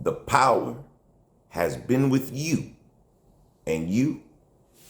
The power has been with you and you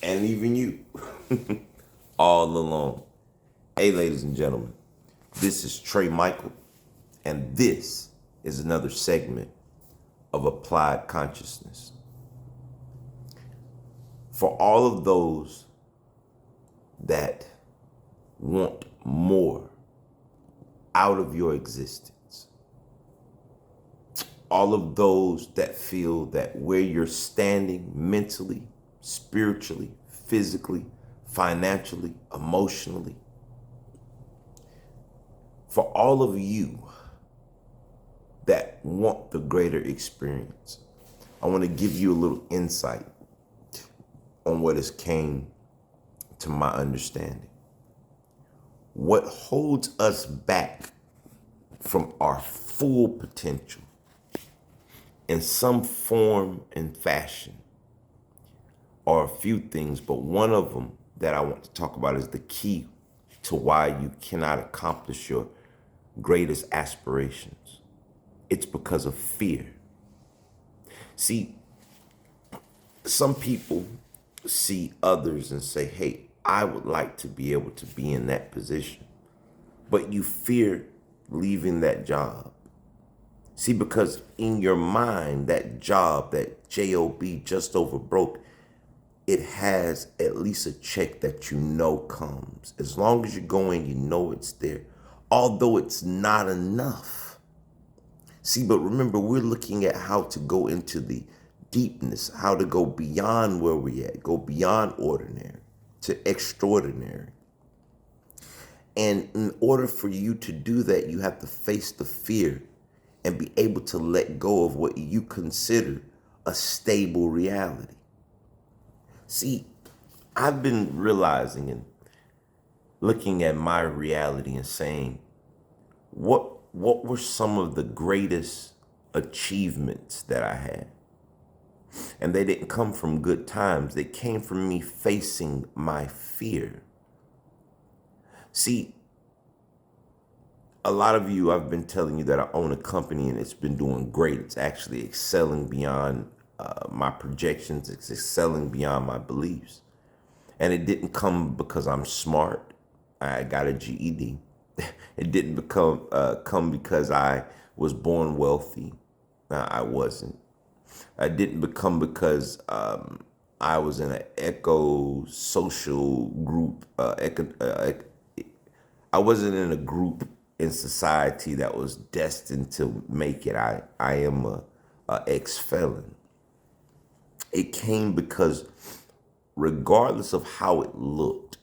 and even you all along. Hey, ladies and gentlemen, this is Trey Michael, and this is another segment of Applied Consciousness. For all of those that want more out of your existence, all of those that feel that where you're standing mentally, spiritually, physically, financially, emotionally, for all of you that want the greater experience, I want to give you a little insight on what has came to my understanding. What holds us back from our full potential in some form and fashion are a few things, but one of them that I want to talk about is the key to why you cannot accomplish your greatest aspirations. It's because of fear. See, some people see others and say, hey, I would like to be able to be in that position. But you fear leaving that job. See, because in your mind, that job, that job, just over broke, it has at least a check that you know comes. As long as you're going, you know it's there. Although it's not enough. See, but remember, we're looking at how to go into the deepness, how to go beyond where we're at, go beyond ordinary to extraordinary. And in order for you to do that, you have to face the fear and be able to let go of what you consider a stable reality. See, I've been realizing and looking at my reality and saying, what were some of the greatest achievements that I had? And they didn't come from good times. They came from me facing my fear. See, a lot of you, I've been telling you that I own a company and it's been doing great. It's actually excelling beyond my projections. It's excelling beyond my beliefs. And it didn't come because I'm smart. I got a GED. It didn't come because I was born wealthy. I wasn't. I didn't become because I was in an eco-social group. I wasn't in a group in society that was destined to make it. I am a ex-felon. It came because regardless of how it looked,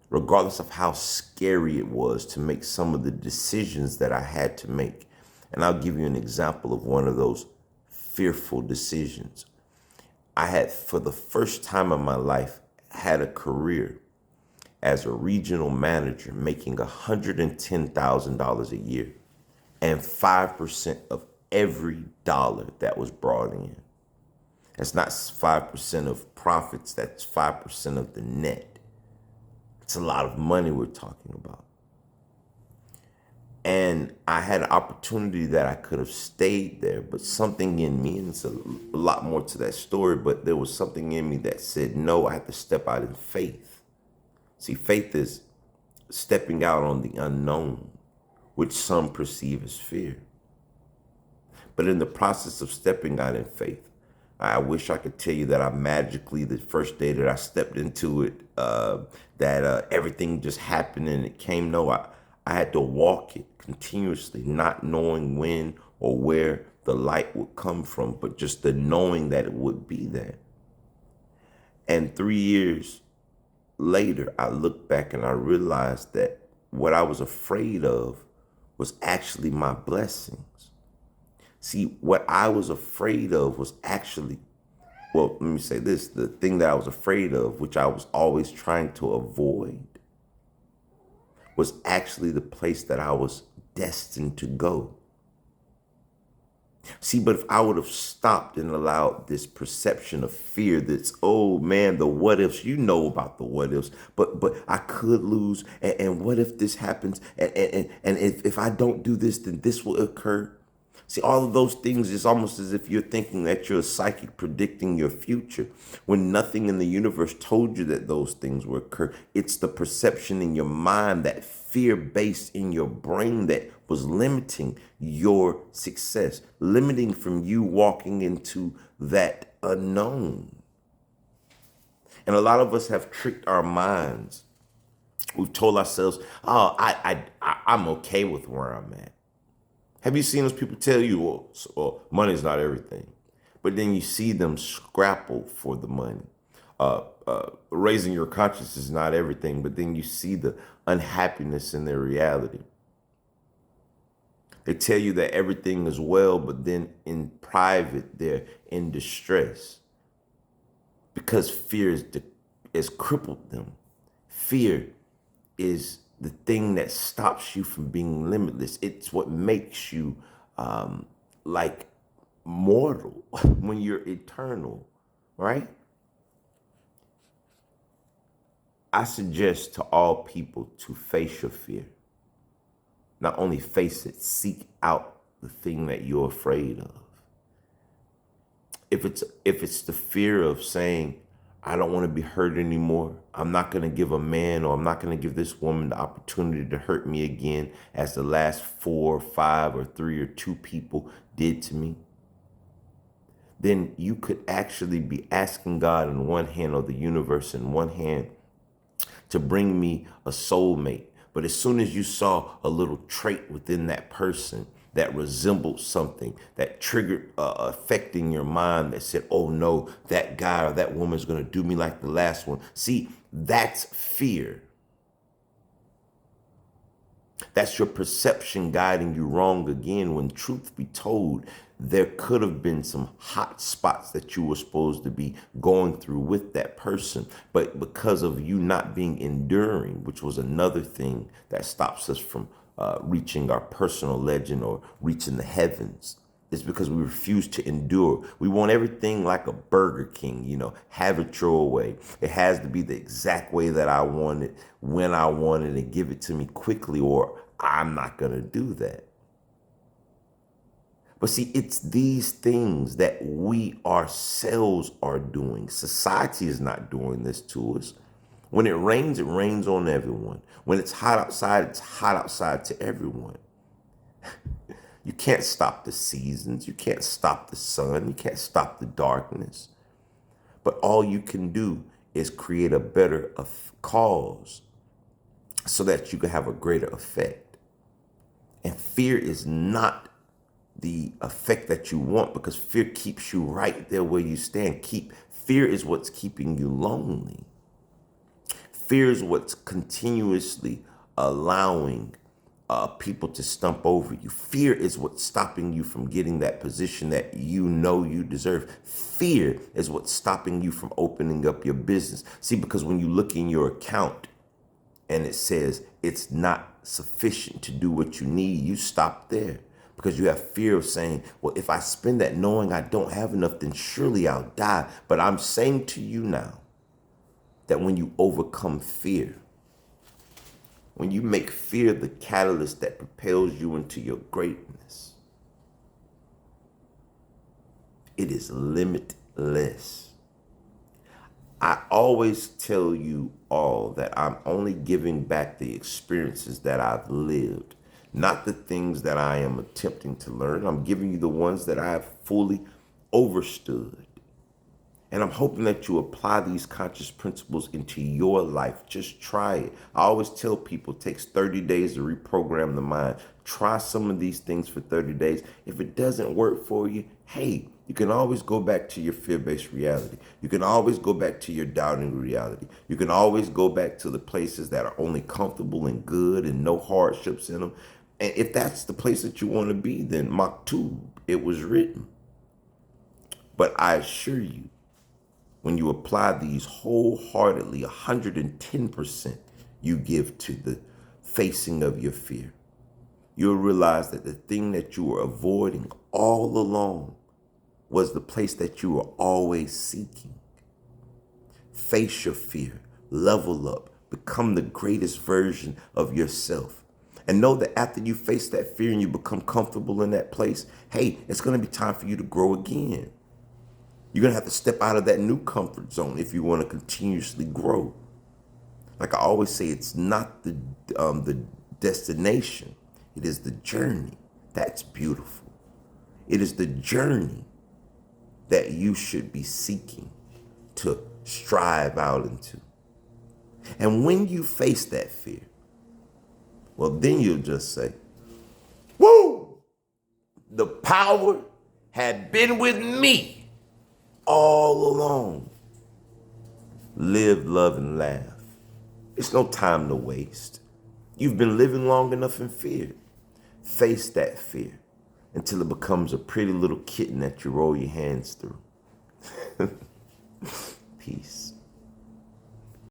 regardless of how scary it was to make some of the decisions that I had to make, and I'll give you an example of one of those fearful decisions. I had, for the first time in my life, had a career as a regional manager making $110,000 a year and 5% of every dollar that was brought in. That's not 5% of profits, that's 5% of the net. It's a lot of money we're talking about. And I had an opportunity that I could have stayed there, but something in me, and it's a lot more to that story, but there was something in me that said, no, I have to step out in faith. See, faith is stepping out on the unknown, which some perceive as fear. But in the process of stepping out in faith, I wish I could tell you that I magically, the first day that I stepped into it, that everything just happened and it came. No, I had to walk it continuously, not knowing when or where the light would come from, but just the knowing that it would be there. And 3 years later, I look back and I realized that what I was afraid of was actually my blessings. See, what I was afraid of was actually, well, let me say this, the thing that I was afraid of, which I was always trying to avoid, was actually the place that I was destined to go. See, but if I would have stopped and allowed this perception of fear, that's, oh man, the what ifs, you know about the what ifs, but I could lose, and what if this happens, and if I don't do this, then this will occur. See, all of those things is almost as if you're thinking that you're a psychic predicting your future when nothing in the universe told you that those things would occur. It's the perception in your mind, that fear based in your brain, that was limiting your success, limiting from you walking into that unknown. And a lot of us have tricked our minds. We've told ourselves, "Oh, I'm okay with where I'm at." Have you seen those people tell you, well, money's not everything, but then you see them scrapple for the money. Raising your conscience is not everything, but then you see the unhappiness in their reality. They tell you that everything is well, but then in private, they're in distress because fear has crippled them. Fear is the thing that stops you from being limitless. It's what makes you like mortal when you're eternal, right? I suggest to all people to face your fear. Not only face it, seek out the thing that you're afraid of. If it's the fear of saying, I don't want to be hurt anymore. I'm not going to give a man, or I'm not going to give this woman the opportunity to hurt me again as the last 4 or 5 or 3 or 2 people did to me. Then you could actually be asking God in one hand, or the universe in one hand, to bring me a soulmate. But as soon as you saw a little trait within that person that resembled something that triggered affecting your mind, that said, oh no, that guy or that woman is going to do me like the last one. See, that's fear. That's your perception guiding you wrong again, when truth be told, there could have been some hot spots that you were supposed to be going through with that person. But because of you not being enduring, which was another thing that stops us from reaching our personal legend or reaching the heavens, it's because we refuse to endure. We want everything like a Burger King, have it your way. It has to be the exact way that I want it, when I want it, and give it to me quickly, or I'm not going to do that. But see, it's these things that we ourselves are doing. Society is not doing this to us. When it rains on everyone. When it's hot outside to everyone. You can't stop the seasons. You can't stop the sun. You can't stop the darkness. But all you can do is create a better cause so that you can have a greater effect. And fear is not the effect that you want, because fear keeps you right there where you stand. Fear is what's keeping you lonely. Fear is what's continuously allowing people to stump over you. Fear is what's stopping you from getting that position that you know you deserve. Fear is what's stopping you from opening up your business. See, because when you look in your account and it says it's not sufficient to do what you need, you stop there. Because you have fear of saying, well, if I spend that knowing I don't have enough, then surely I'll die. But I'm saying to you now that when you overcome fear, when you make fear the catalyst that propels you into your greatness, it is limitless. I always tell you all that I'm only giving back the experiences that I've lived, not the things that I am attempting to learn. I'm giving you the ones that I have fully understood. And I'm hoping that you apply these conscious principles into your life. Just try it. I always tell people it takes 30 days to reprogram the mind. Try some of these things for 30 days. If it doesn't work for you, hey, you can always go back to your fear-based reality. You can always go back to your doubting reality. You can always go back to the places that are only comfortable and good and no hardships in them. And if that's the place that you want to be, then Maktub, it was written. But I assure you, when you apply these wholeheartedly, 110% you give to the facing of your fear, you'll realize that the thing that you were avoiding all along was the place that you were always seeking. Face your fear, level up, become the greatest version of yourself. And know that after you face that fear and you become comfortable in that place, hey, it's going to be time for you to grow again. You're going to have to step out of that new comfort zone if you want to continuously grow. Like I always say, it's not the destination. It is the journey. That's beautiful. It is the journey that you should be seeking to strive out into. And when you face that fear, well, then you'll just say, woo, the power had been with me all along. Live, love, and laugh. It's no time to waste. You've been living long enough in fear. Face that fear until it becomes a pretty little kitten that you roll your hands through. Peace.